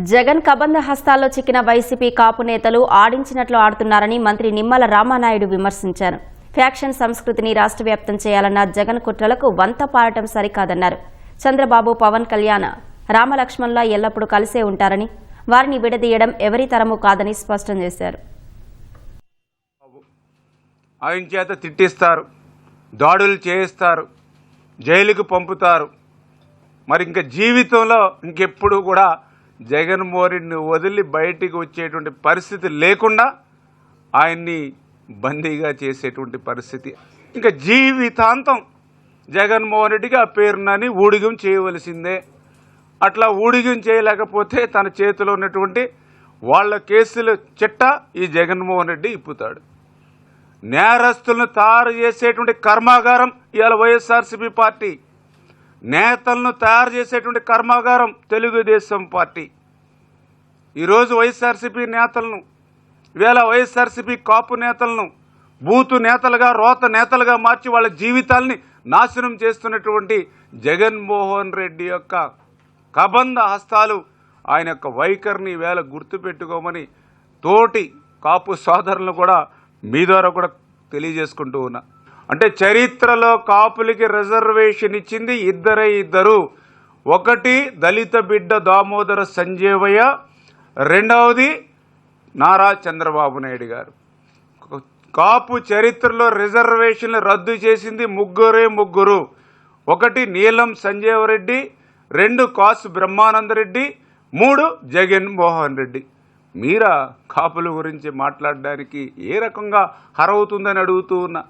జగన్ కబంధ హస్తాల్లో చిక్కిన వైసీపీ కాపు నేతలు ఆడించినట్లు ఆడుతున్నారని మంత్రి నిమ్మల రామానాయుడు విమర్శించారు. ఫ్యాక్షన్ సంస్కృతిని రాష్ట్ర వ్యాప్తం చేయాలన్న జగన్ కుట్రలకు వంత పాడటం సరికాదన్నారు. చంద్రబాబు, పవన్ కళ్యాణ్ రామలక్ష్మణ్లా ఎల్లప్పుడూ కలిసే ఉంటారని, వారిని విడదీయడం ఎవరి తరమూ కాదని స్పష్టం చేశారు. ఆయన చేత తిట్టిస్తారు, దాడులు చేయిస్తారు, జైలుకు పంపుతారు. మరి ఇంకా జీవితంలో ఇంకెప్పుడు కూడా జగన్మోహన్ రెడ్డిని వదిలి బయటికి వచ్చేటువంటి పరిస్థితి లేకుండా ఆయన్ని బందీగా చేసేటువంటి పరిస్థితి. ఇంకా జీవితాంతం జగన్మోహన్ రెడ్డికి ఆ పేరునని ఊడిగం చేయవలసిందే. అట్లా ఊడిగం చేయలేకపోతే తన చేతిలో ఉన్నటువంటి వాళ్ళ కేసుల చిట్ట ఈ జగన్మోహన్ రెడ్డి ఇప్పుతాడు. నేరస్తులను తయారు చేసేటువంటి కర్మాగారం ఇవాళ వైఎస్ఆర్సీపీ పార్టీ, నేతలను తయారు చేసేటువంటి కర్మాగారం తెలుగుదేశం పార్టీ. ఈరోజు వైఎస్ఆర్సీపీ నేతలను, ఇవాళ వైఎస్ఆర్సీపీ కాపు నేతలను బూతు నేతలుగా, రోత నేతలుగా మార్చి వాళ్ళ జీవితాల్ని నాశనం చేస్తున్నటువంటి జగన్మోహన్ రెడ్డి యొక్క కబంధ హస్తాలు, ఆయన యొక్క వైఖరిని ఈవేళ గుర్తుపెట్టుకోమని తోటి కాపు సోదరులను కూడా మీ ద్వారా కూడా తెలియజేసుకుంటూ ఉన్నా. అంటే చరిత్రలో కాపులకి రిజర్వేషన్ ఇచ్చింది ఇద్దరు. ఒకటి దళిత బిడ్డ దామోదర సంజీవయ్య, రెండవది నారా చంద్రబాబు నాయుడు గారు. కాపు చరిత్రలో రిజర్వేషన్లు రద్దు చేసింది ముగ్గురు. ఒకటి నీలం సంజీవరెడ్డి, 2 కాసు బ్రహ్మానందరెడ్డి, 3 జగన్మోహన్ రెడ్డి. మీరా కాపుల గురించి మాట్లాడడానికి ఏ రకంగా హరవుతుందని అడుగుతూ ఉన్నా.